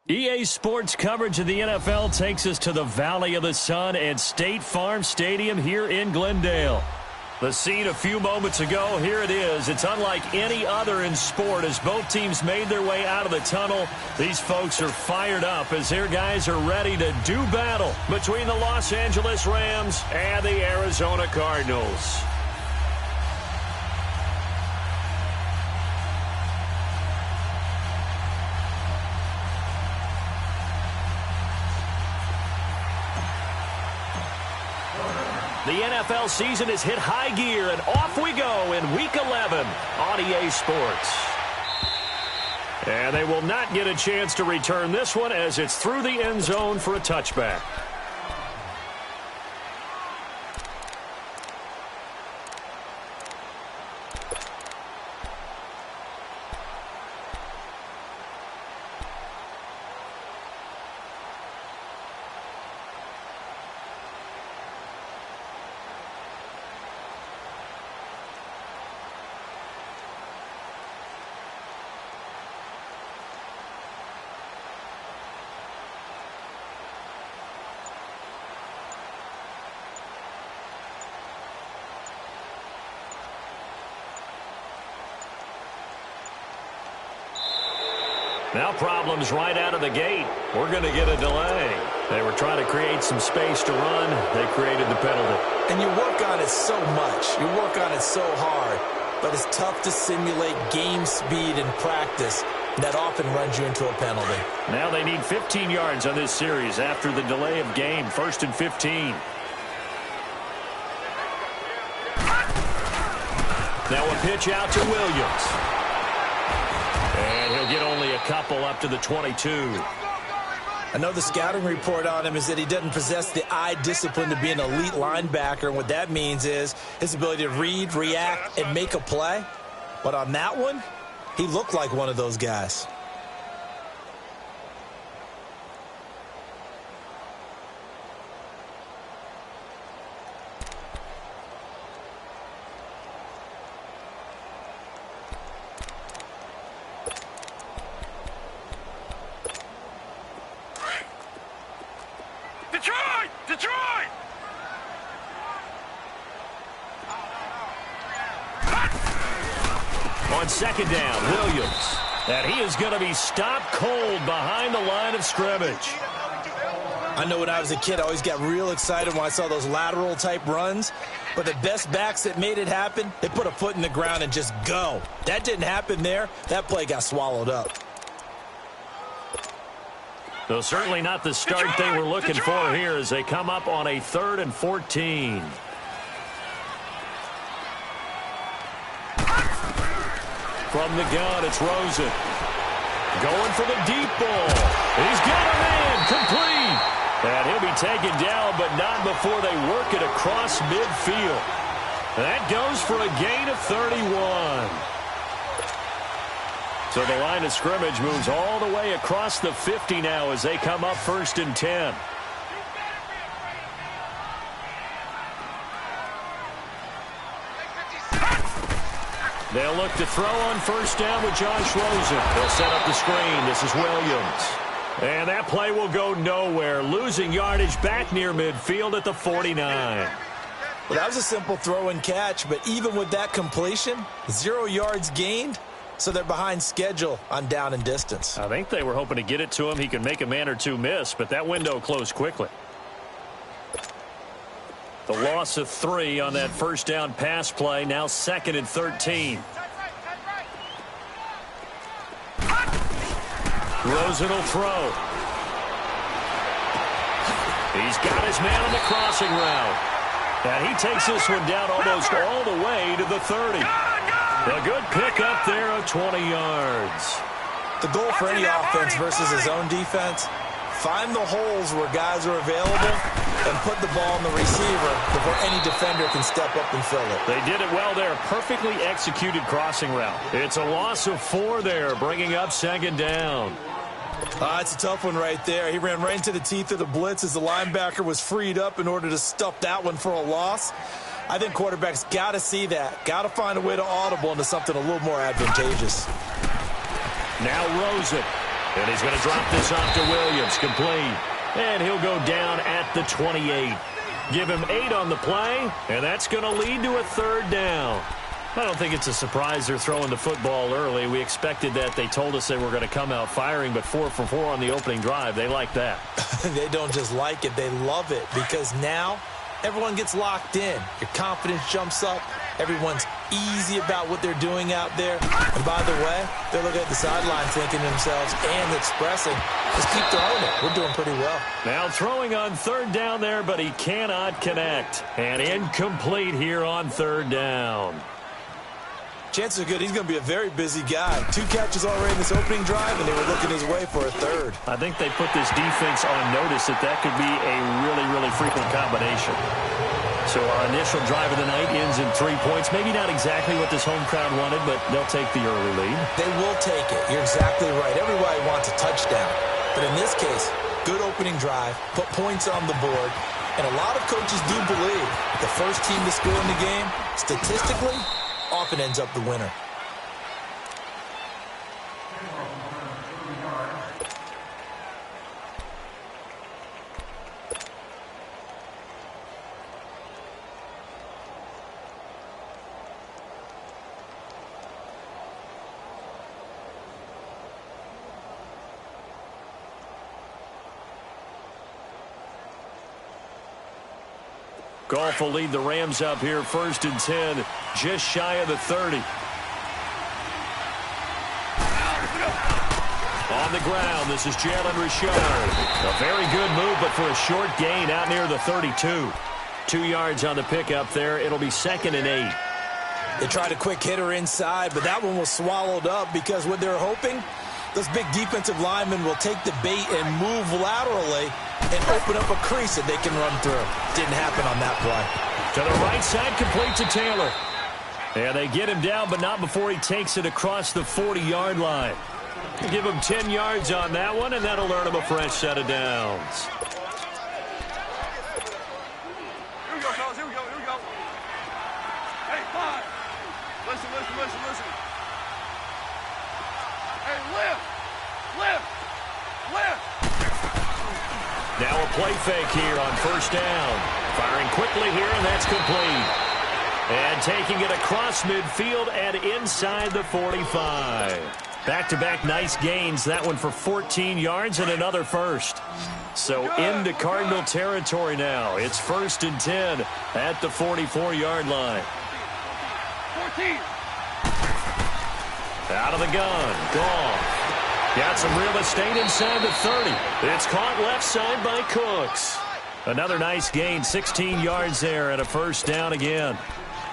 EA Sports coverage of the NFL takes us to the Valley of the Sun and State Farm Stadium here in Glendale. The scene a few moments ago, here it is. It's unlike any other in sport as both teams made their way out of the tunnel. These folks are fired up as their guys are ready to do battle between the Los Angeles Rams and the Arizona Cardinals. The NFL season has hit high gear, and off we go in Week 11 on EA Sports. And they will not get a chance to return this one as it's through the end zone for a touchback. Now problems right out of the gate. We're going to get a delay. They were trying to create some space to run. They created the penalty. And you work on it so much. You work on it so hard. But it's tough to simulate game speed in practice. That often runs you into a penalty. Now they need 15 yards on this series after the delay of game. 1st and 15. Now a pitch out to Williams. And he'll get only a couple up to the 22. I know the scouting report on him is that he doesn't possess the eye discipline to be an elite linebacker. And what that means is his ability to read, react, and make a play. But on that one, he looked like one of those guys. Detroit! On 2nd down, Williams. And he is going to be stopped cold behind the line of scrimmage. I know when I was a kid, I always got real excited when I saw those lateral-type runs. But the best backs that made it happen, they put a foot in the ground and just go. That didn't happen there. That play got swallowed up. Though certainly not the start they were looking for here as they come up on a 3rd and 14. From the gun, it's Rosen. Going for the deep ball. He's got a man complete. And he'll be taken down, but not before they work it across midfield. That goes for a gain of 31. So the line of scrimmage moves all the way across the 50 now as they come up 1st and 10. They'll look to throw on 1st down with Josh Rosen. They'll set up the screen. This is Williams. And that play will go nowhere. Losing yardage back near midfield at the 49. Well, that was a simple throw and catch, but even with that completion, 0 yards gained. So they're behind schedule on down and distance. I think they were hoping to get it to him. He could make a man or two miss, but that window closed quickly. The loss of 3 on that 1st down pass play. Now 2nd and 13. Rosen will throw. He's got his man on the crossing route. And he takes this one down almost all the way to the 30. A good pickup there of 20 yards. The goal for any offense versus his own defense, find the holes where guys are available and put the ball in the receiver before any defender can step up and fill it. They did it well there. Perfectly executed crossing route. It's a loss of 4 there, bringing up 2nd down. It's a tough one right there. He ran right into the teeth of the blitz as the linebacker was freed up in order to stuff that one for a loss. I think quarterbacks got to see that. Got to find a way to audible into something a little more advantageous. Now Rosen. And he's going to drop this off to Williams, complete. And he'll go down at the 28. Give him 8 on the play, and that's going to lead to a third down. I don't think it's a surprise they're throwing the football early. We expected that. They told us they were going to come out firing, but 4 for 4 on the opening drive. They like that. They don't just like it. They love it because now everyone gets locked in. Your confidence jumps up. Everyone's easy about what they're doing out there. And by the way, they're looking at the sideline thinking to themselves and expressing, just keep throwing it. We're doing pretty well. Now throwing on third down there, but he cannot connect. And incomplete here on third down. Chances are good he's going to be a very busy guy. 2 catches already in this opening drive, and they were looking his way for a third. I think they put this defense on notice that could be a really, really frequent combination. So our initial drive of the night ends in 3 points. Maybe not exactly what this home crowd wanted, but they'll take the early lead. They will take it. You're exactly right. Everybody wants a touchdown. But in this case, good opening drive, put points on the board, and a lot of coaches do believe the first team to score in the game, statistically, often ends up the winner. Goff will lead the Rams up here, 1st and 10, just shy of the 30. On the ground, this is Jalen Richard. A very good move, but for a short gain out near the 32. 2 yards on the pickup there. It'll be 2nd and 8. They tried a quick hitter inside, but that one was swallowed up because what they're hoping, those big defensive linemen will take the bait and move laterally and open up a crease that they can run through. Didn't happen on that play. To the right side, complete to Taylor. And they get him down, but not before he takes it across the 40-yard line. Give him 10 yards on that one, and that'll earn him a fresh set of downs. Here we go, fellas. Here we go. Hey, fine. Listen. Hey, lift. Now a play fake here on 1st down. Firing quickly here, and that's complete. And taking it across midfield and inside the 45. Back-to-back nice gains. That one for 14 yards and another first. So into Cardinal territory now. It's 1st and 10 at the 44-yard line. 14. Out of the gun. Goff. Got some real estate inside the 30. It's caught left side by Cooks. Another nice gain, 16 yards there and a 1st down again.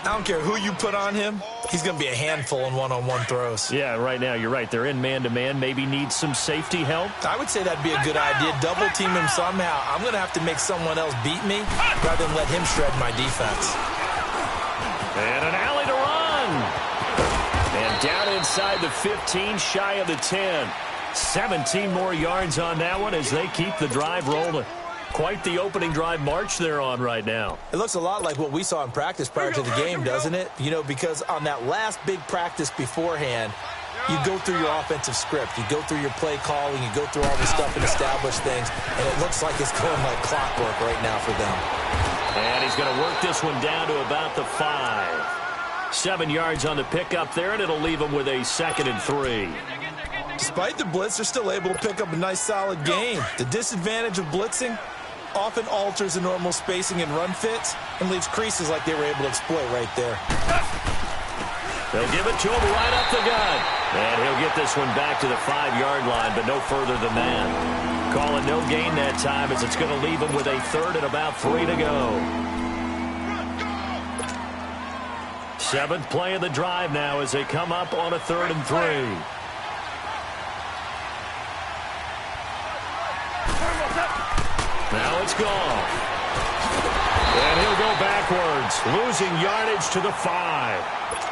I don't care who you put on him. He's going to be a handful in one-on-one throws. Yeah, right now, you're right. They're in man-to-man. Maybe need some safety help. I would say that'd be a good idea. Double team him somehow. I'm going to have to make someone else beat me rather than let him shred my defense. And an alley to run. And down inside the 15, shy of the 10. 17 more yards on that one as they keep the drive rolling. Quite the opening drive march they're on right now. It looks a lot like what we saw in practice prior to the game, doesn't it? You know, because on that last big practice beforehand, you go through your offensive script. You go through your play calling. You go through all this stuff and establish things. And it looks like it's going like clockwork right now for them. And he's going to work this one down to about the 5. 7 yards on the pickup there, and it'll leave him with a 2nd and 3. Despite the blitz, they're still able to pick up a nice, solid gain. The disadvantage of blitzing often alters the normal spacing and run fits and leaves creases like they were able to exploit right there. They'll give it to him right up the gut. And he'll get this one back to the 5-yard line, but no further than that. Calling no gain that time as it's going to leave him with a 3rd and about 3 to go. 7th play of the drive now as they come up on a 3rd and 3. Now it's Goff. And he'll go backwards, losing yardage to the 5.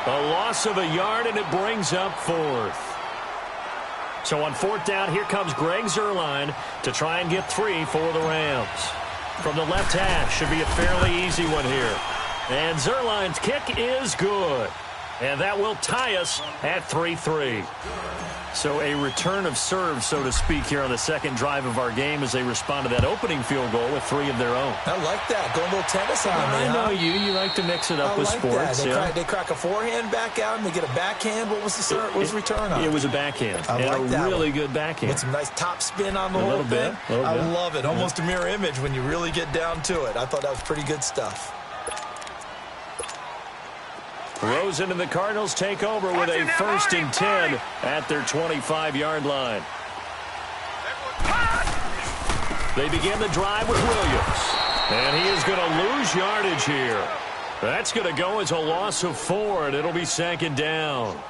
A loss of a yard, and it brings up 4th. So on 4th down, here comes Greg Zuerlein to try and get 3 for the Rams. From the left hash, should be a fairly easy one here. And Zuerlein's kick is good. And that will tie us at 3-3. So a return of serve, so to speak, here on the second drive of our game as they respond to that opening field goal with 3 of their own. I like that. Go a little tennis on me. I know you. You like to mix it up with sports. They crack a forehand back out and they get a backhand. What was the serve? What was the return on? It was a backhand. I like that. Really good backhand. With some nice top spin on the whole thing. I love it. Almost a mirror image when you really get down to it. I thought that was pretty good stuff. Rosen and the Cardinals take over with a 1st and 10 at their 25-yard line. They begin the drive with Williams. And he is going to lose yardage here. That's going to go as a loss of 4, and it'll be 2nd down.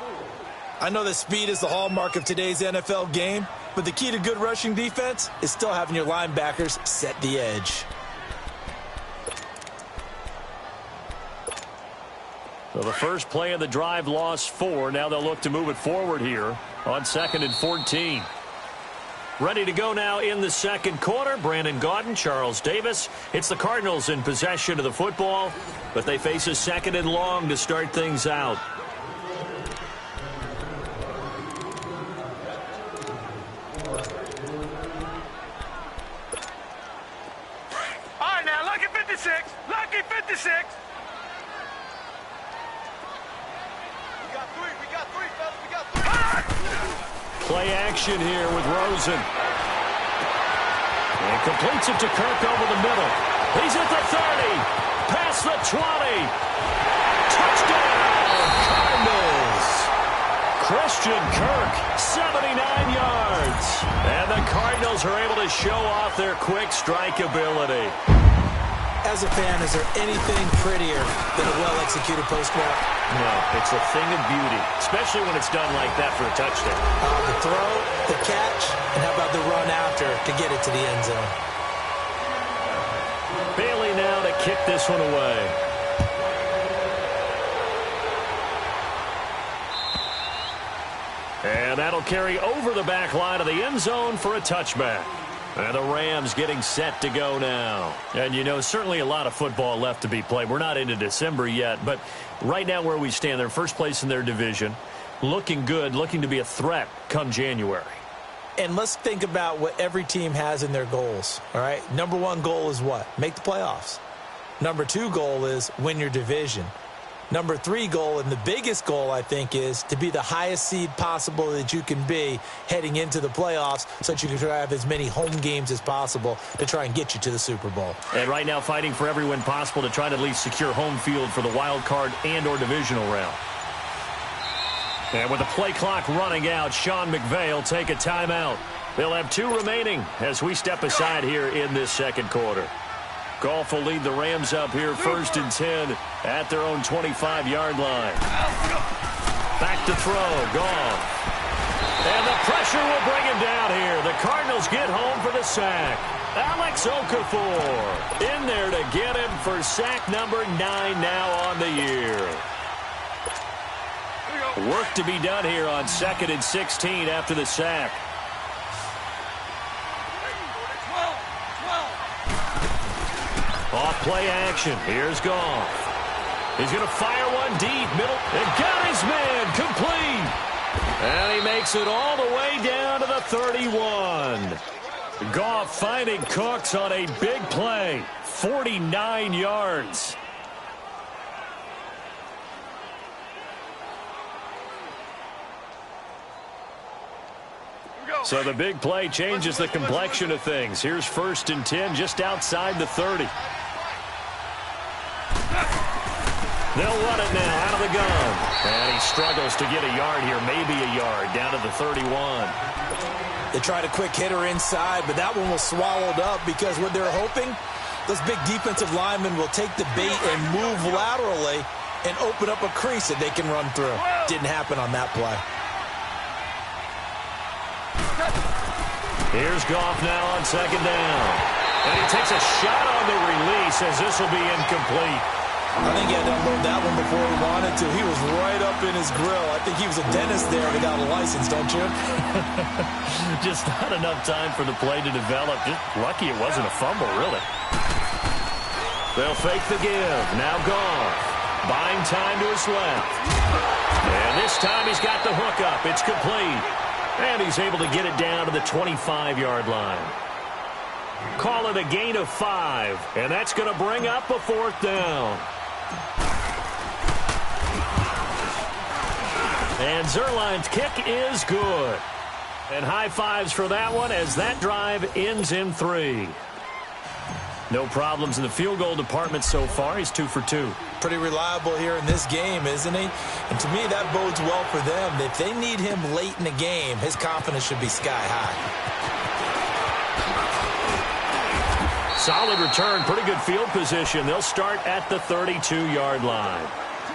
I know that speed is the hallmark of today's NFL game, but the key to good rushing defense is still having your linebackers set the edge. So the first play of the drive lost 4. Now they'll look to move it forward here on 2nd and 14. Ready to go now in the second quarter. Brandon Gaudin, Charles Davis. It's the Cardinals in possession of the football, but they face a 2nd and long to start things out. All right, now, lucky 56. Lucky 56. Play action here with Rosen. And completes it to Kirk over the middle. He's at the 30. Past the 20. Touchdown, Cardinals. Christian Kirk, 79 yards. And the Cardinals are able to show off their quick strike ability. As a fan, is there anything prettier than a well-executed post-route? No, it's a thing of beauty, especially when it's done like that for a touchdown. The throw, the catch, and how about the run after to get it to the end zone? Bailey now to kick this one away. And that'll carry over the back line of the end zone for a touchback. And the Rams getting set to go now. And, you know, certainly a lot of football left to be played. We're not into December yet, but right now where we stand, they're first place in their division. Looking good, looking to be a threat come January. And let's think about what every team has in their goals, all right? Number 1 goal is what? Make the playoffs. Number 2 goal is win your division. Number 3 goal, and the biggest goal, I think, is to be the highest seed possible that you can be heading into the playoffs so that you can try to have as many home games as possible to try and get you to the Super Bowl. And right now fighting for every win possible to try to at least secure home field for the wild card and or divisional round. And with the play clock running out, Sean McVay will take a timeout. They'll have 2 remaining as we step aside here in this second quarter. Goff will lead the Rams up here 1st and 10 at their own 25-yard line. Back to throw, Goff. And the pressure will bring him down here. The Cardinals get home for the sack. Alex Okafor in there to get him for sack number 9 now on the year. Work to be done here on 2nd and 16 after the sack. Off play action. Here's Goff. He's going to fire one deep, middle, and got his man complete. And he makes it all the way down to the 31. Goff finding Cooks on a big play. 49 yards. So the big play changes the complexion of things. Here's 1st and 10 just outside the 30. They'll run it now out of the gun. And he struggles to get a yard here, maybe a yard, down to the 31. They tried a quick hitter inside, but that one was swallowed up because what they're hoping, those big defensive linemen will take the bait and move laterally and open up a crease that they can run through. Didn't happen on that play. Here's Goff now on 2nd down. And he takes a shot on the release as this will be incomplete. I think he had to unload that one before he wanted to. He was right up in his grill. I think he was a dentist there without a license, don't you? Just not enough time for the play to develop. Just lucky it wasn't a fumble, really. They'll fake the give. Now Goff. Buying time to his left. And this time he's got the hook up. It's complete. And he's able to get it down to the 25-yard line. Call it a gain of 5. And that's going to bring up a 4th down. And Zerline's kick is good. And high fives for that one as that drive ends in 3. No problems in the field goal department so far. He's 2 for 2. Pretty reliable here in this game, isn't he? And to me, that bodes well for them. If they need him late in the game, his confidence should be sky high. Solid return, pretty good field position. They'll start at the 32-yard line.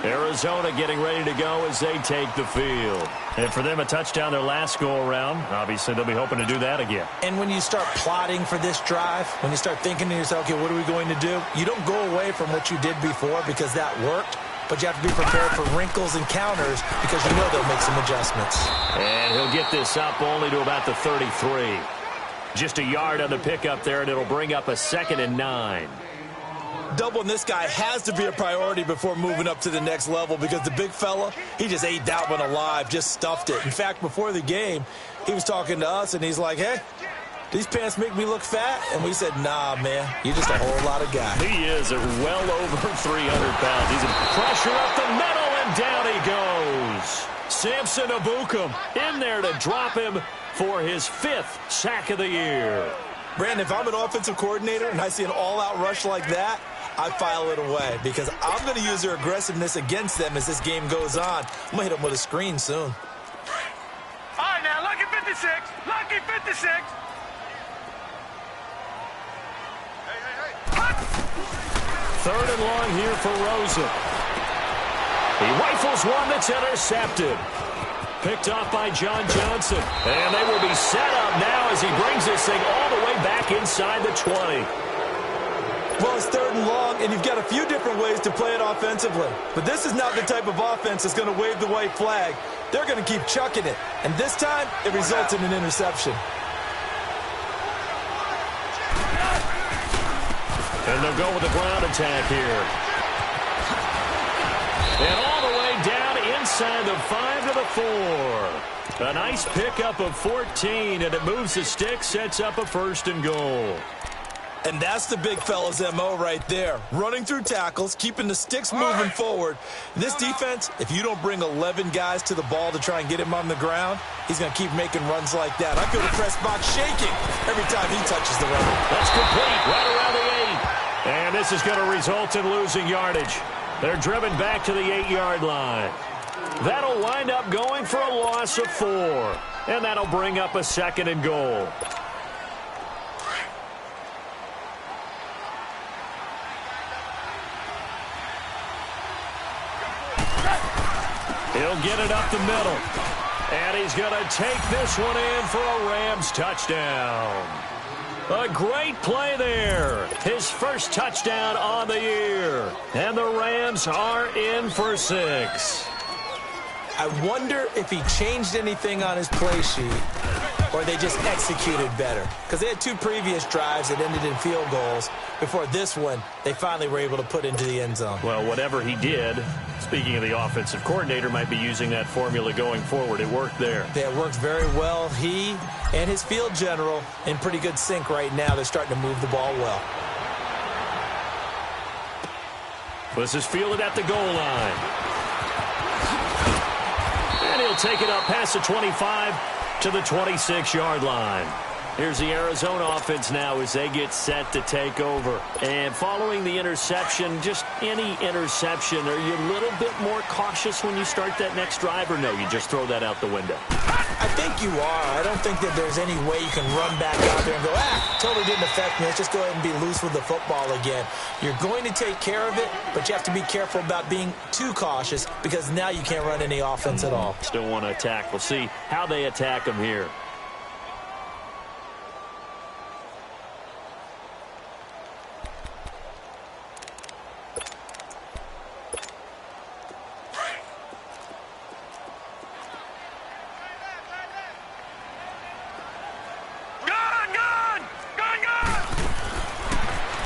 Arizona getting ready to go as they take the field. And for them, a touchdown their last go-around. Obviously, they'll be hoping to do that again. And when you start plotting for this drive, when you start thinking to yourself, okay, what are we going to do? You don't go away from what you did before because that worked, but you have to be prepared for wrinkles and counters because you know they'll make some adjustments. And he'll get this up only to about the 33. Just a yard on the pickup there, and it'll bring up a 2nd and 9. Doubling this guy has to be a priority before moving up to the next level because the big fella, he just ate that one alive, just stuffed it. In fact, before the game, he was talking to us, and he's like, hey, these pants make me look fat? And we said, nah, man, you're just a whole lot of guy. He is well over 300 pounds. He's in pressure up the middle, and down he goes. Samson Abukum in there to drop him for his 5th sack of the year. Brandon, if I'm an offensive coordinator and I see an all-out rush like that, I file it away because I'm going to use their aggressiveness against them as this game goes on. I'm going to hit them with a screen soon. All right, now, lucky 56. Lucky 56. Hey. 3rd and long here for Rosen. He rifles one that's intercepted. Picked off by John Johnson. And they will be set up now as he brings this thing all the way back inside the 20. Well, it's 3rd and long, and you've got a few different ways to play it offensively. But this is not the type of offense that's going to wave the white flag. They're going to keep chucking it. And this time, it results in an interception. And they'll go with the ground attack here. And all the way down inside the 5 to the 4. A nice pickup of 14, and it moves the stick, sets up a 1st and goal. And that's the big fella's MO right there. Running through tackles, keeping the sticks moving forward. This defense, if you don't bring 11 guys to the ball to try and get him on the ground, he's going to keep making runs like that. I feel the press box shaking every time he touches the run. That's complete, right around the 8. And this is going to result in losing yardage. They're driven back to the 8-yard line. That'll wind up going for a loss of 4. And that'll bring up a 2nd and goal. He'll get it up the middle. And he's going to take this one in for a Rams touchdown. A great play there. His first touchdown on the year. And the Rams are in for 6. I wonder if he changed anything on his play sheet or they just executed better. Because they had 2 previous drives that ended in field goals. Before this one, they finally were able to put into the end zone. Well, whatever he did, speaking of the offensive coordinator, might be using that formula going forward. It worked there. Yeah, it worked very well. He and his field general in pretty good sync right now. They're starting to move the ball well. This is fielded at the goal line. And he'll take it up past the 25 to the 26-yard line. Here's the Arizona offense now as they get set to take over. And following the interception, just any interception, are you a little bit more cautious when you start that next drive, or no, you just throw that out the window? I think you are. I don't think that there's any way you can run back out there and go, totally didn't affect me. Let's just go ahead and be loose with the football again. You're going to take care of it, but you have to be careful about being too cautious because now you can't run any offense at all. Still want to attack. We'll see how they attack them here.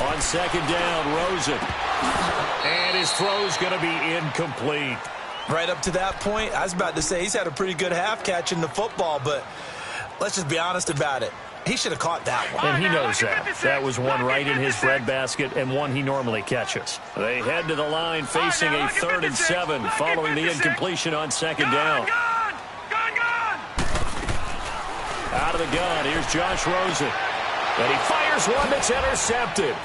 On 2nd down, Rosen. And his throw's going to be incomplete. Right up to that point, I was about to say he's had a pretty good half catching the football, but let's just be honest about it. He should have caught that one. And he knows that. That was one right in his breadbasket and one he normally catches. They head to the line facing a 3rd and 7 following the incompletion on 2nd down. Out of the gun, here's Josh Rosen. And he fires one that's intercepted.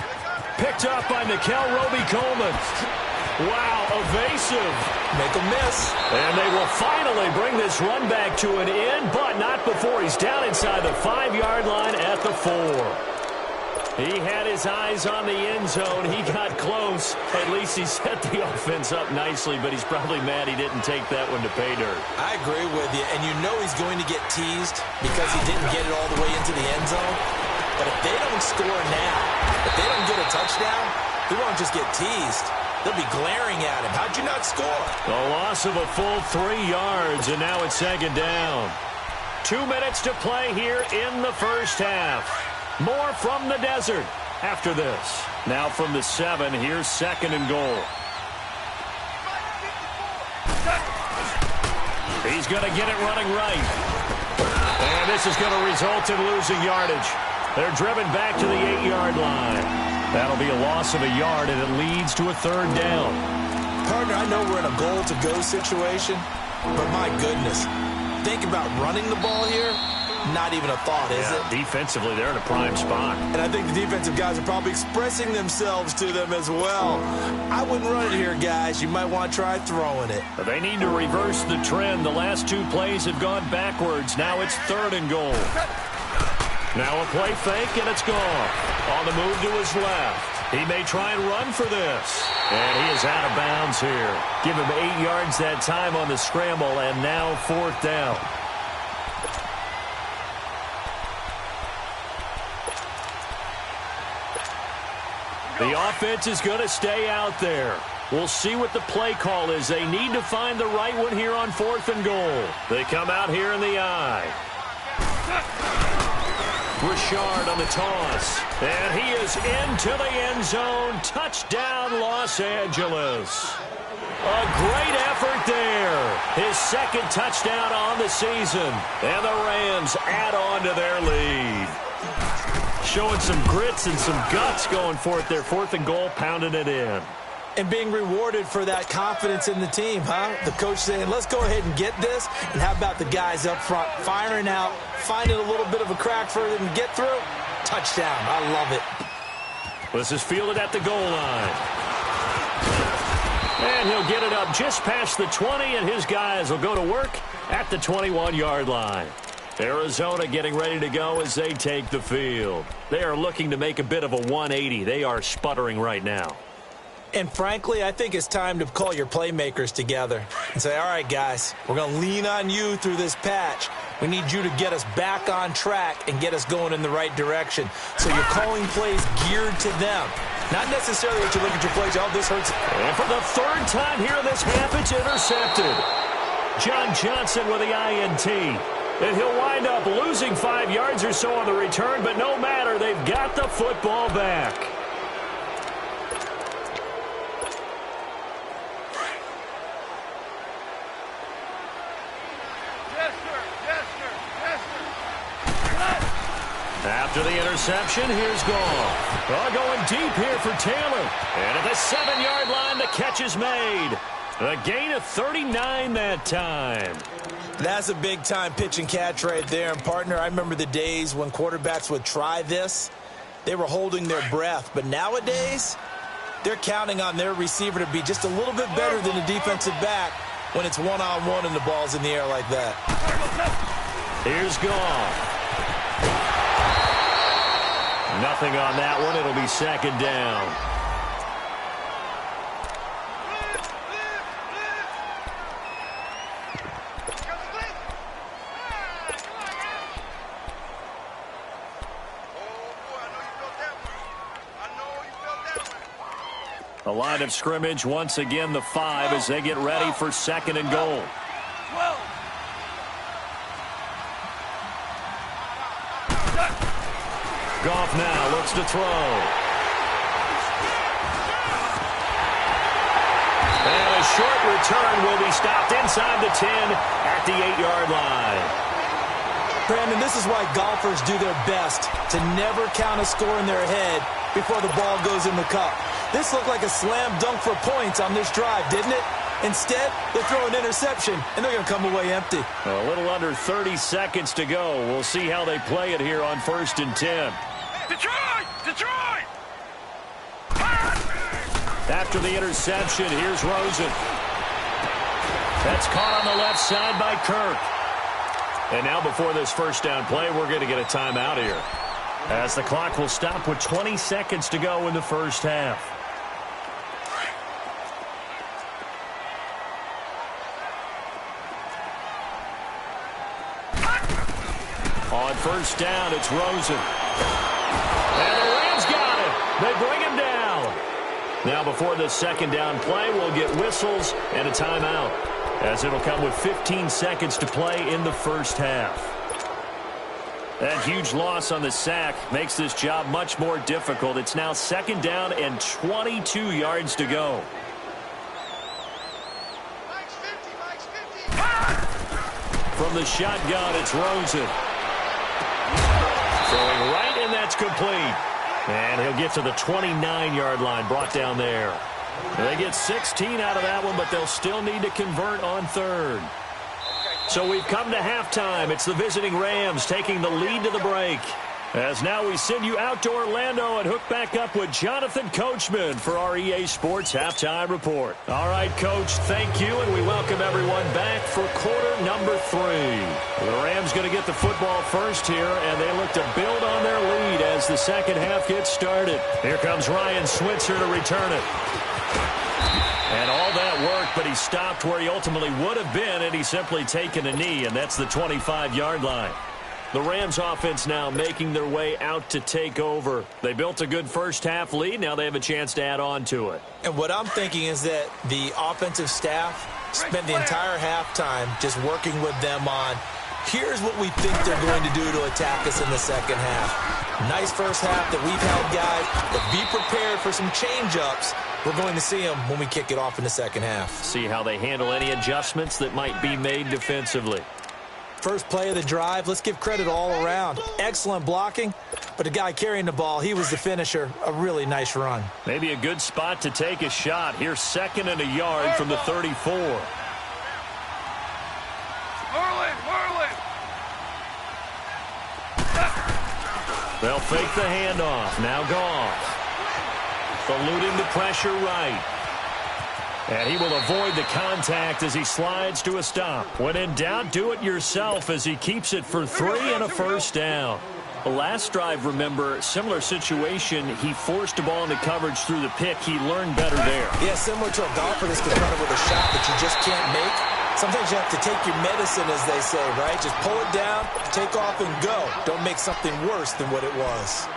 Picked up by Nickel Roby-Coleman. Wow, evasive. Make a miss. And they will finally bring this run back to an end, but not before he's down inside the 5-yard line at the 4. He had his eyes on the end zone. He got close. At least he set the offense up nicely, but he's probably mad he didn't take that one to pay dirt. I agree with you, and you know he's going to get teased because he didn't get it all the way into the end zone. But if they don't score now, if they don't get a touchdown, he won't just get teased. They'll be glaring at him. How'd you not score? A loss of a full 3 yards, and now it's 2nd down. 2 minutes to play here in the first half. More from the desert after this. Now from the 7, here's 2nd and goal. He's going to get it running right. And this is going to result in losing yardage. They're driven back to the 8-yard line. That'll be a loss of a yard, and it leads to a 3rd down. Partner, I know we're in a goal-to-go situation, but my goodness, think about running the ball here. Not even a thought, is it? Defensively, they're in a prime spot. And I think the defensive guys are probably expressing themselves to them as well. I wouldn't run it here, guys. You might want to try throwing it. They need to reverse the trend. The last 2 plays have gone backwards. Now it's 3rd and goal. Now a play fake, and it's gone. On the move to his left. He may try and run for this. And he is out of bounds here. Give him 8 yards that time on the scramble, and now 4th down. The offense is going to stay out there. We'll see what the play call is. They need to find the right one here on 4th and goal. They come out here in the I. Richard on the toss. And he is into the end zone. Touchdown, Los Angeles. A great effort there. His 2nd touchdown on the season. And the Rams add on to their lead. Showing some grits and some guts going for it there. 4th and goal, pounding it in. And being rewarded for that confidence in the team, huh? The coach saying, let's go ahead and get this. And how about the guys up front firing out, finding a little bit of a crack for them to get through? Touchdown. I love it. This is fielded at the goal line. And he'll get it up just past the 20, and his guys will go to work at the 21-yard line. Arizona getting ready to go as they take the field. They are looking to make a bit of a 180. They are sputtering right now. And frankly, I think it's time to call your playmakers together and say, all right, guys, we're going to lean on you through this patch. We need you to get us back on track and get us going in the right direction. So you're calling plays geared to them. Not necessarily that you look at your plays, oh, this hurts. And for the 3rd time here in this half, it's intercepted. John Johnson with the INT. And he'll wind up losing 5 yards or so on the return, but no matter, they've got the football back. After the interception, here's Goff. Going deep here for Taylor. And at the 7-yard line, the catch is made. A gain of 39 that time. That's a big-time pitch and catch right there. And, partner, I remember the days when quarterbacks would try this. They were holding their breath. But nowadays, they're counting on their receiver to be just a little bit better than the defensive back when it's one-on-one and the ball's in the air like that. Here's Goff. Nothing on that one. It'll be 2nd down. The line of scrimmage, once again, the 5 as they get ready for 2nd and goal. Goff now looks to throw. return will be stopped inside the 10 at the 8-yard line. Brandon, this is why golfers do their best to never count a score in their head before the ball goes in the cup. This looked like a slam dunk for points on this drive, didn't it? Instead, they throw an interception, and they're going to come away empty. A little under 30 seconds to go. We'll see how they play it here on 1st and 10. Detroit! Detroit! After the interception, here's Rosen. That's caught on the left side by Kirk. And now before this first down play, we're going to get a timeout here, as the clock will stop with 20 seconds to go in the first half. On first down, it's Rosen. And the Rams got it. They bring him down. Now before the second down play, we'll get whistles and a timeout, as it'll come with 15 seconds to play in the first half. That huge loss on the sack makes this job much more difficult. It's now 2nd down and 22 yards to go. From the shotgun, it's Rosen. Throwing right, and that's complete. And he'll get to the 29-yard line, brought down there. They get 16 out of that one, but they'll still need to convert on 3rd. So we've come to halftime. It's the visiting Rams taking the lead to the break. As now we send you out to Orlando and hook back up with Jonathan Coachman for our EA Sports Halftime Report. All right, Coach, thank you, and we welcome everyone back for quarter number 3. The Rams going to get the football first here, and they look to build on their lead as the second half gets started. Here comes Ryan Switzer to return it. And all that worked, but he stopped where he ultimately would have been, and he's simply taken a knee, and that's the 25-yard line. The Rams offense now making their way out to take over. They built a good first half lead. Now they have a chance to add on to it. And what I'm thinking is that the offensive staff spent the entire halftime just working with them on, here's what we think they're going to do to attack us in the second half. Nice first half that we've had, guys, but be prepared for some change-ups. We're going to see them when we kick it off in the second half. See how they handle any adjustments that might be made defensively. First play of the drive, let's give credit all around. Excellent blocking, but the guy carrying the ball, he was the finisher. A really nice run. Maybe a good spot to take a shot. Here's 2nd and a yard from the 34. Merlin! They'll fake the handoff. Now Goff. Eluding the pressure right. And he will avoid the contact as he slides to a stop. When in doubt, do it yourself as he keeps it for 3 and a first down. The last drive, remember, similar situation. He forced the ball into coverage through the pick. He learned better there. Yeah, similar to a golfer that's confronted with a shot that you just can't make. Sometimes you have to take your medicine, as they say, right? Just pull it down, take off, and go. Don't make something worse than what it was.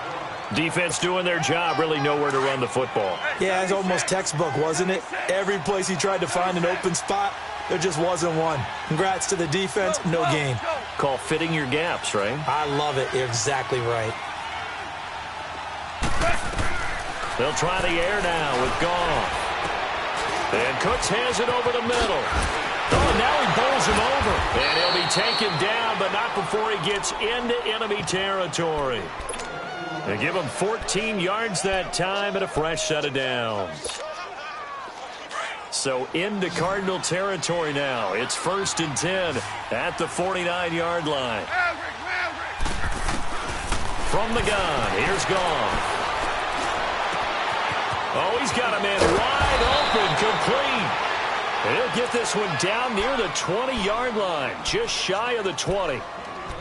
Defense doing their job, really nowhere to run the football. Yeah, it's almost textbook, wasn't it? Every place he tried to find an open spot, there just wasn't one. Congrats to the defense, no gain. Call fitting your gaps, right? I love it. You're exactly right. They'll try the air now with Goff. And Cooks has it over the middle. Oh, now he bowls him over. And he'll be taken down, but not before he gets into enemy territory. They give him 14 yards that time and a fresh set of downs. So into Cardinal territory now. It's 1st and 10 at the 49-yard line. From the gun, here's Goff. Oh, he's got a man wide open, complete. He'll get this one down near the 20-yard line, just shy of the 20.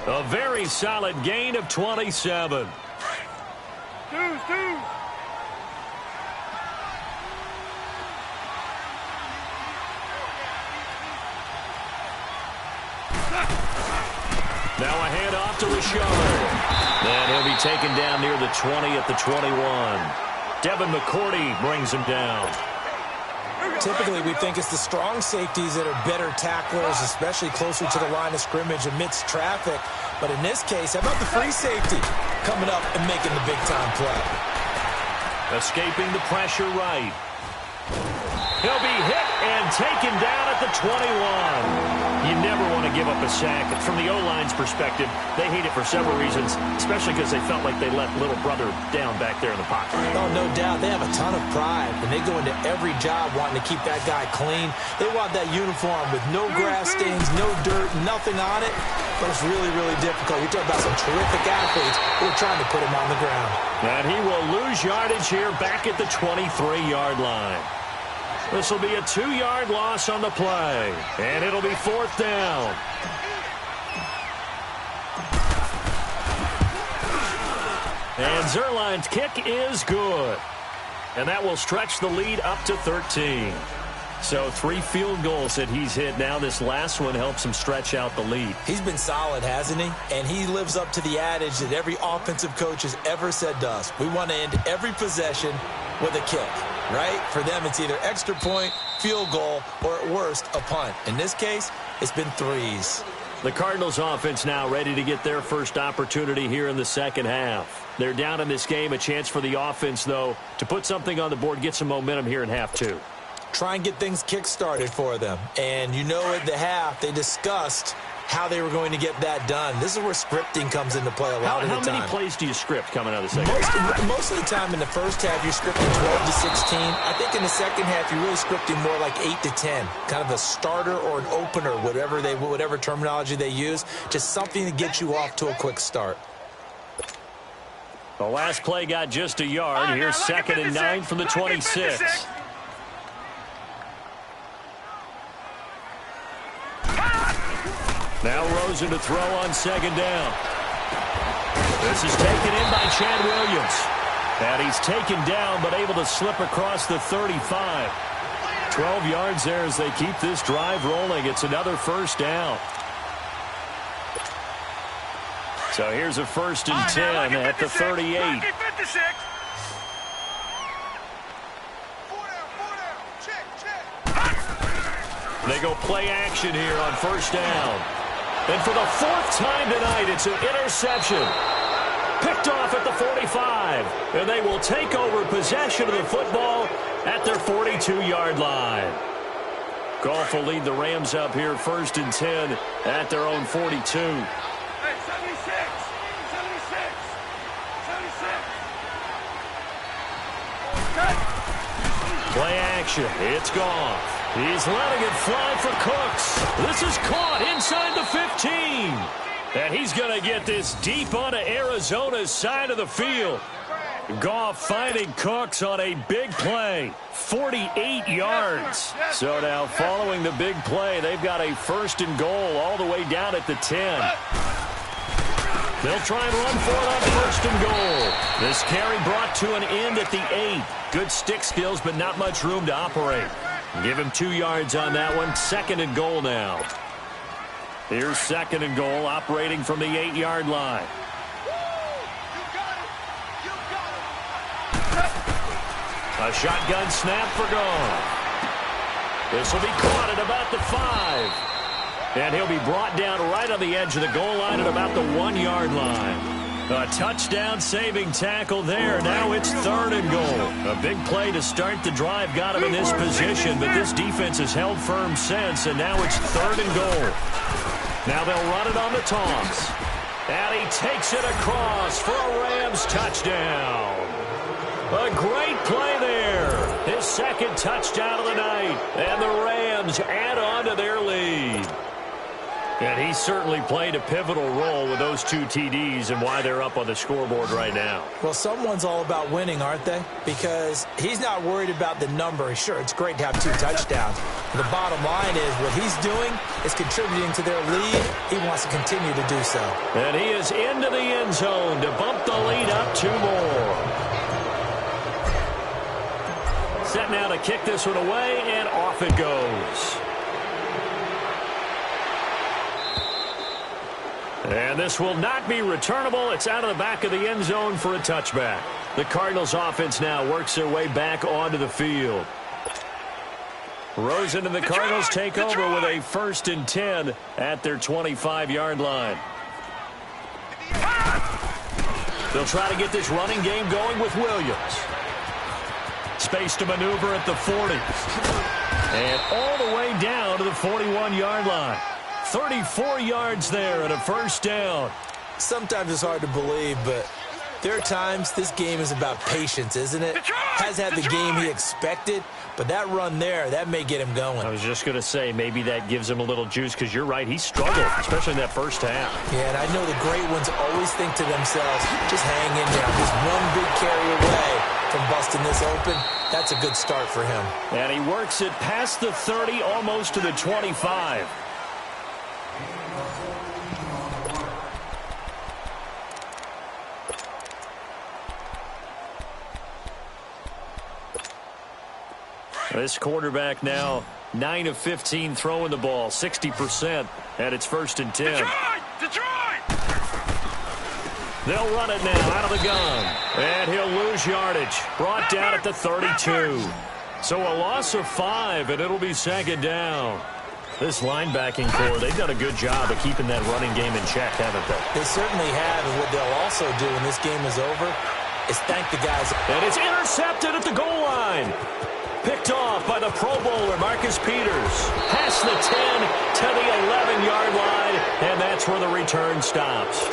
A very solid gain of 27. Now a handoff to Rashard. And he'll be taken down near the 20 at the 21. Devin McCourty brings him down. Typically, we think it's the strong safeties that are better tacklers, especially closer to the line of scrimmage amidst traffic. But in this case, how about the free safety coming up and making the big-time play? Escaping the pressure right. He'll be hit and taken down at the 21. You never want to give up a sack. From the O-line's perspective, they hate it for several reasons, especially because they felt like they let little brother down back there in the pocket. Oh, no doubt. They have a ton of pride, and they go into every job wanting to keep that guy clean. They want that uniform with no grass stains, no dirt, nothing on it. But it's really, really difficult. You're talking about some terrific athletes who are trying to put him on the ground. And he will lose yardage here back at the 23-yard line. This will be a 2-yard loss on the play, and it'll be 4th down. And Zuerlein's kick is good. And that will stretch the lead up to 13. So 3 field goals that he's hit now. This last one helps him stretch out the lead. He's been solid, hasn't he? And he lives up to the adage that every offensive coach has ever said to us. We want to end every possession with a kick, right? For them, it's either extra point, field goal, or at worst, a punt. In this case, it's been 3s. The Cardinals offense now ready to get their first opportunity here in the second half. They're down in this game. A chance for the offense, though, to put something on the board, get some momentum here in half 2. Try and get things kick-started for them. And you know at the half, they discussed how they were going to get that done. This is where scripting comes into play a lot of the time. How many plays do you script coming out of the second half? Most of the time in the first half, you're scripting 12 to 16. I think in the second half, you're really scripting more like 8 to 10. Kind of a starter or an opener, whatever terminology they use. Just something to get you off to a quick start. The last play got just a yard. Here's 2nd and 9 from the 26. Now Rosen to throw on 2nd down. This is taken in by Chad Williams. And he's taken down but able to slip across the 35. 12 yards there as they keep this drive rolling. It's another 1st down. So here's a 1st and 10 at the 38. They go play action here on 1st down. And for the 4th time tonight, it's an interception. Picked off at the 45. And they will take over possession of the football at their 42-yard line. Goff will lead the Rams up here 1st and 10 at their own 42. Hey, 76. 76. Play action. It's Goff. He's letting it fly for Cooks. This is caught inside the 15. And he's going to get this deep onto Arizona's side of the field. Goff finding Cooks on a big play. 48 yards. So now following the big play, they've got a 1st and goal all the way down at the 10. They'll try and run for it on 1st and goal. This carry brought to an end at the 8. Good stick skills, but not much room to operate. Give him 2 yards on that one. 2nd and goal now. Here's 2nd and goal, operating from the 8-yard line. A shotgun snap for Goff. This will be caught at about the 5. And he'll be brought down right on the edge of the goal line at about the 1-yard line. A touchdown-saving tackle there. Now it's 3rd and goal. A big play to start the drive got him in this position, but this defense has held firm since, and now it's 3rd and goal. Now they'll run it on the toss. And he takes it across for a Rams touchdown. A great play there. His 2nd touchdown of the night. And the Rams add on to their lead. And he certainly played a pivotal role with those 2 TDs and why they're up on the scoreboard right now. Well, someone's all about winning, aren't they? Because he's not worried about the number. Sure, it's great to have 2 touchdowns. But the bottom line is what he's doing is contributing to their lead. He wants to continue to do so. And he is into the end zone to bump the lead up 2 more. Set now to kick this one away, and off it goes. And this will not be returnable. It's out of the back of the end zone for a touchback. The Cardinals offense now works their way back onto the field. Rosen and the Cardinals take over with a 1st and 10 at their 25-yard line. They'll try to get this running game going with Williams. space to maneuver at the 40. And all the way down to the 41-yard line. 34 yards there and a first down. Sometimes it's hard to believe, but there are times this game is about patience, isn't it? Has had the game he expected, but that run there, that may get him going. I was just going to say, maybe that gives him a little juice, because you're right, he struggled, especially in that first half. Yeah, and I know the great ones always think to themselves, just hang in there. Just one big carry away from busting this open. That's a good start for him. And he works it past the 30, almost to the 25. This quarterback now 9 of 15 throwing the ball, 60% at its 1st and 10. Detroit! They'll run it now out of the gun. And he'll lose yardage. Brought down at the 32. So a loss of 5, and it'll be 2nd down. This linebacking core, they've done a good job of keeping that running game in check, haven't they? They certainly have, and what they'll also do when this game is over is thank the guys. And it's intercepted at the goal line. Picked off by the Pro Bowler, Marcus Peters. Past the 10 to the 11-yard line, and that's where the return stops.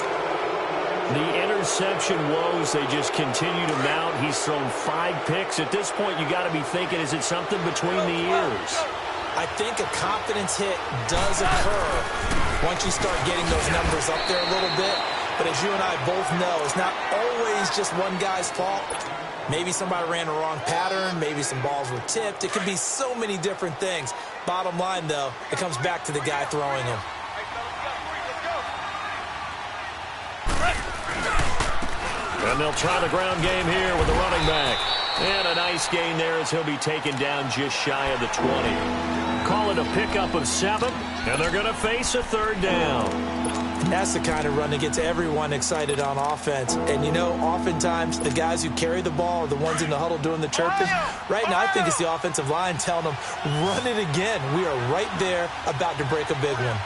The interception woes, they just continue to mount. He's thrown 5 picks. At this point, you got to be thinking, is it something between the ears? I think a confidence hit does occur once you start getting those numbers up there a little bit. But as you and I both know, it's not always just one guy's fault. Maybe somebody ran the wrong pattern. Maybe some balls were tipped. It could be so many different things. Bottom line, though, it comes back to the guy throwing them. And they'll try the ground game here with the running back. And a nice gain there as he'll be taken down just shy of the 20. Call it a pickup of 7, and they're going to face a 3rd down. That's the kind of run that gets everyone excited on offense. And, you know, oftentimes the guys who carry the ball are the ones in the huddle doing the chirping. Right now, I think it's the offensive line telling them, run it again. We are right there about to break a big one.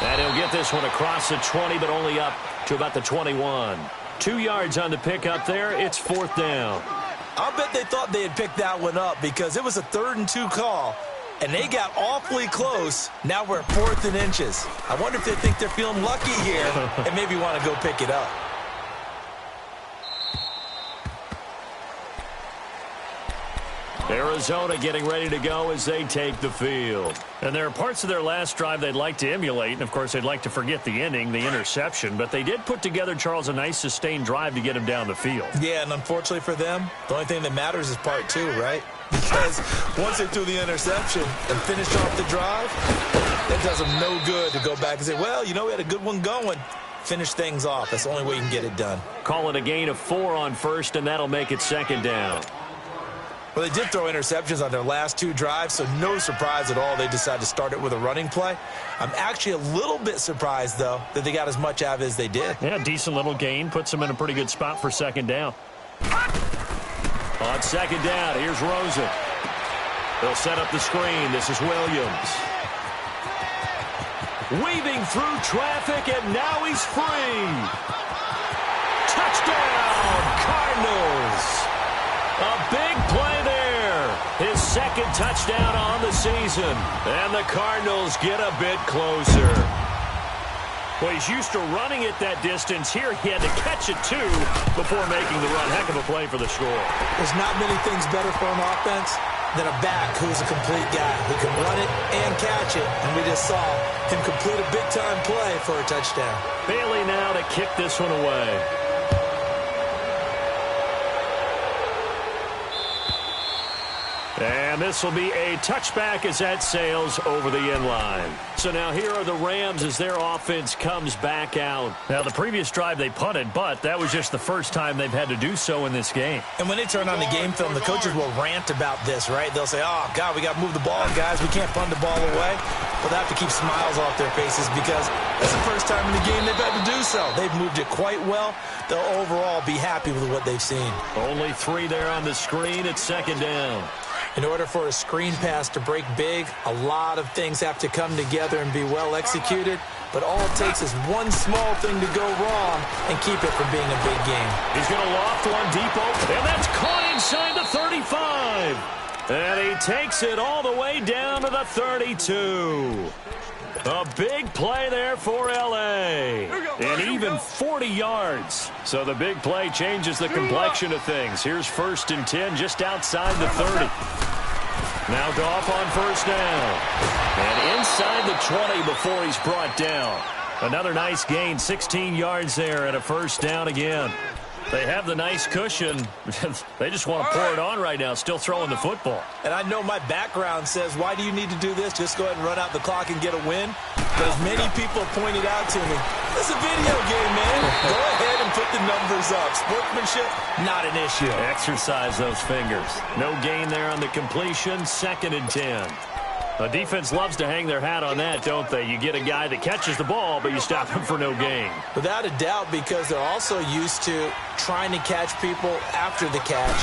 And he'll get this one across the 20, but only up to about the 21. 2 yards on the pickup there. It's 4th down. I'll bet they thought they had picked that one up because it was a 3rd and 2 call. And they got awfully close. Now we're at 4th and inches. I wonder if they think they're feeling lucky here and maybe want to go pick it up. Arizona getting ready to go as they take the field. And there are parts of their last drive they'd like to emulate. And, of course, they'd like to forget the ending, the interception. But they did put together, Charles, a nice sustained drive to get him down the field. Yeah, and unfortunately for them, the only thing that matters is part 2, right? Because once they threw the interception and finished off the drive, that does them no good to go back and say, well, you know, we had a good one going. Finish things off. That's the only way you can get it done. Call it a gain of 4 on 1st, and that'll make it 2nd down. Well, they did throw interceptions on their last 2 drives, so no surprise at all they decided to start it with a running play. I'm actually a little bit surprised, though, that they got as much out of it as they did. Yeah, decent little gain. Puts them in a pretty good spot for 2nd down. On 2nd down, here's Rosen. They'll set up the screen. This is Williams. Weaving through traffic, and now he's free. Touchdown, Cardinals. A big play there. His 2nd touchdown on the season. And the Cardinals get a bit closer. Well, he's used to running it that distance. Here he had to catch it, too, before making the run. Heck of a play for the score. There's not many things better for an offense than a back who's a complete guy who can run it and catch it. And we just saw him complete a big-time play for a touchdown. Bailey now to kick this one away. And this will be a touchback as that sails over the end line. So now here are the Rams as their offense comes back out. Now, the previous drive they punted, but that was just the first time they've had to do so in this game. And when they turn on the game film, the coaches will rant about this, right? They'll say, oh, God, we got to move the ball, guys. We can't punt the ball away. Well, they have to keep smiles off their faces because that's the first time in the game they've had to do so. They've moved it quite well. They'll overall be happy with what they've seen. Only 3 there on the screen. It's 2nd down. In order for a screen pass to break big, a lot of things have to come together and be well executed. but all it takes is one small thing to go wrong and keep it from being a big game. He's going to loft one deep open, and that's caught inside the 35. And he takes it all the way down to the 32. A big play there for L.A. And even 40 yards. So the big play changes the complexion of things. Here's 1st and 10 just outside the 30. Now Goff on 1st down. And inside the 20 before he's brought down. Another nice gain, 16 yards there and a 1st down again. They have the nice cushion. They just want to pour it on right now, still throwing the football. And I know my background says, why do you need to do this? Just go ahead and run out the clock and get a win. But as many people have pointed out to me, it's a video game, man. Go ahead and put the numbers up. Sportsmanship, not an issue. Exercise those fingers. No gain there on the completion, 2nd and 10. The defense loves to hang their hat on that, don't they? You get a guy that catches the ball, but you stop him for no gain. Without a doubt, because they're also used to trying to catch people after the catch,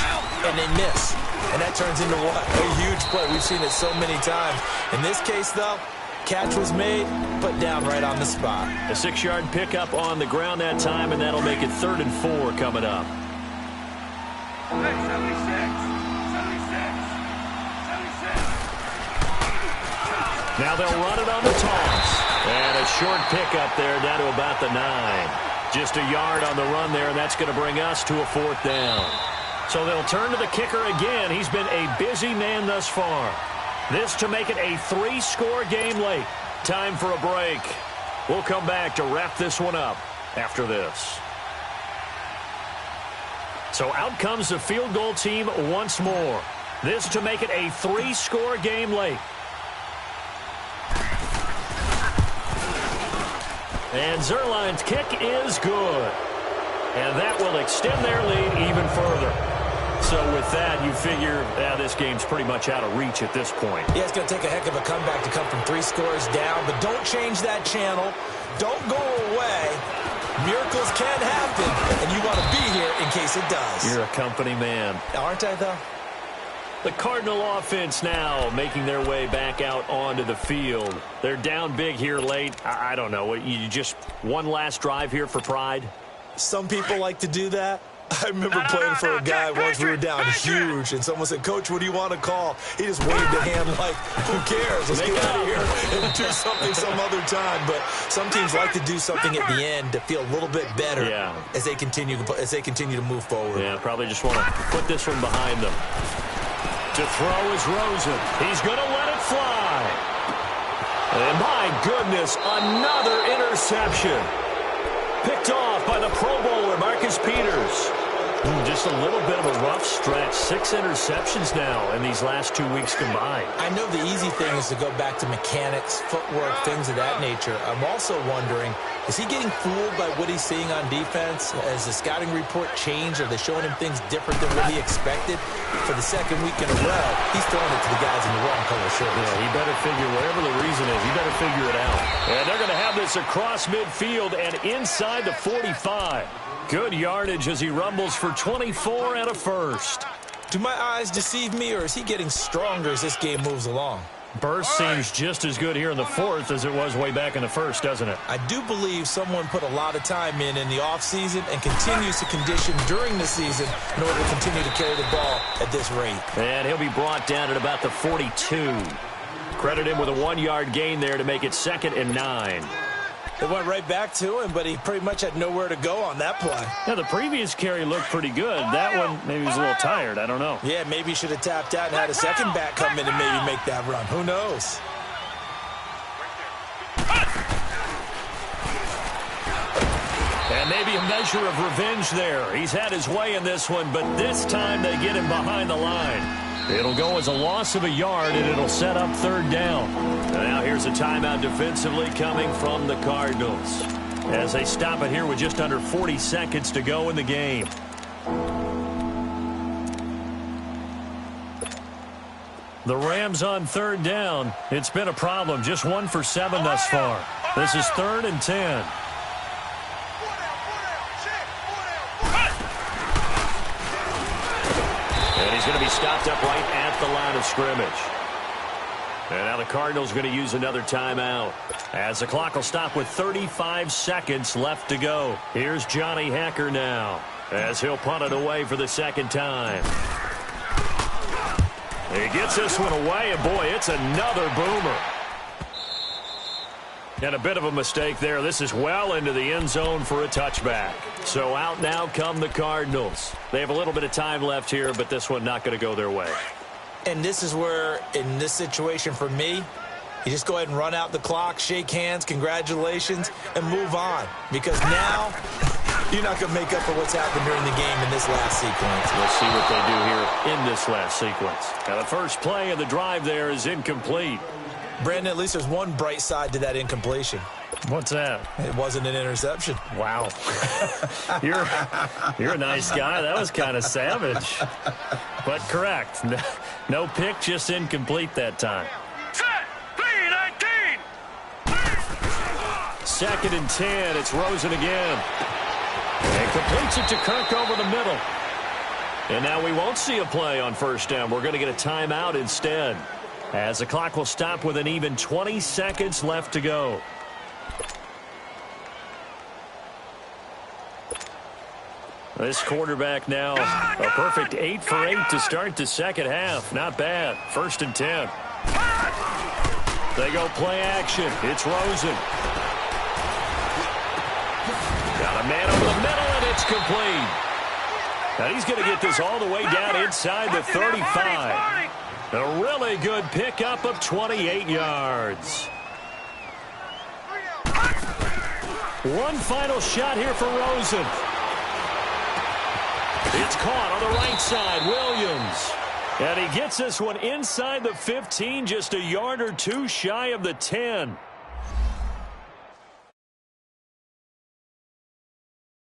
and they miss. And that turns into what? A huge play. We've seen it so many times. In this case, though, catch was made, put down right on the spot. A 6-yard pickup on the ground that time, and that'll make it 3rd and 4 coming up. Hey, 76. Now they'll run it on the toss. And a short pickup there down to about the 9. Just a yard on the run there, and that's going to bring us to a 4th down. So they'll turn to the kicker again. He's been a busy man thus far. This to make it a 3-score game late. Time for a break. We'll come back to wrap this one up after this. So out comes the field goal team once more. This to make it a 3-score game late. And Zerline's kick is good. And that will extend their lead even further. So with that, you figure this game's pretty much out of reach at this point. Yeah, it's going to take a heck of a comeback to come from 3 scores down. But don't change that channel. Don't go away. Miracles can happen. And you want to be here in case it does. You're a company man. Aren't I, though? The Cardinal offense now making their way back out onto the field. They're down big here late. I don't know. You just one last drive here for pride? Some people like to do that. I remember playing for a guy once we were down huge, and someone said, "Coach, what do you want to call?" He just waved a hand like, "Who cares? Let's get out of here and do something some other time." But some teams like to do something at the end to feel a little bit better as they continue to move forward. Yeah, probably just want to put this one behind them. To throw is Rosen. He's going to let it fly. And my goodness, another interception. Picked off by the Pro Bowler, Marcus Peters. Just a little bit of a rough stretch. 6 interceptions now in these last 2 weeks combined. I know the easy thing is to go back to mechanics, footwork, things of that nature. I'm also wondering, is he getting fooled by what he's seeing on defense? Has the scouting report changed? Are they showing him things different than what he expected? For the 2nd week in a row, he's throwing it to the guys in the wrong color shirts. Yeah, he better figure, whatever the reason is, he better figure it out. And they're going to have this across midfield and inside the 45. Good yardage as he rumbles for 24 and a 1st. Do my eyes deceive me, or is he getting stronger as this game moves along? Burst seems just as good here in the 4th as it was way back in the 1st, doesn't it? I do believe someone put a lot of time in the offseason and continues to condition during the season in order to continue to carry the ball at this rate. And he'll be brought down at about the 42. Credit him with a 1-yard gain there to make it 2nd and 9. It went right back to him, but he pretty much had nowhere to go on that play. Yeah, the previous carry looked pretty good. That one, maybe he was a little tired. I don't know. Yeah, maybe he should have tapped out and had a second back come in and maybe make that run. Who knows? And maybe a measure of revenge there. He's had his way in this one, but this time they get him behind the line. It'll go as a loss of a yard, and it'll set up 3rd down. And now here's a timeout defensively coming from the Cardinals as they stop it here with just under 40 seconds to go in the game. The Rams on 3rd down. It's been a problem. Just 1 for 7 thus far. This is 3rd and 10. And he's going to be stopped up right at the line of scrimmage. And now the Cardinals are going to use another timeout. As the clock will stop with 35 seconds left to go. Here's Johnny Hacker now as he'll punt it away for the second time. He gets this one away, and boy, it's another boomer. And a bit of a mistake there. This is well into the end zone for a touchback. So out now come the Cardinals. They have a little bit of time left here, but this one not going to go their way. And this is where, in this situation for me, you just go ahead and run out the clock, shake hands, congratulations, and move on. Because now you're not going to make up for what's happened during the game in this last sequence. We'll see what they do here in this last sequence. Now the first play of the drive there is incomplete. Brandon, at least there's one bright side to that incompletion. What's that? It wasn't an interception. Wow. You're a nice guy. That was kind of savage. But correct. No pick, just incomplete that time. Set. B-19. Second and 10. It's Rosen again. And completes it to Kirk over the middle. And now we won't see a play on first down. We're going to get a timeout instead, as the clock will stop with an even 20 seconds left to go. This quarterback now a perfect 8 for 8 to start the second half. Not bad. First and 10. They go play action. It's Rosen. Got a man over the middle, and it's complete. Now he's going to get this all the way down inside the 35. A really good pickup of 28 yards. One final shot here for Rosen. It's caught on the right side. Williams. And he gets this one inside the 15, just a yard or two shy of the 10.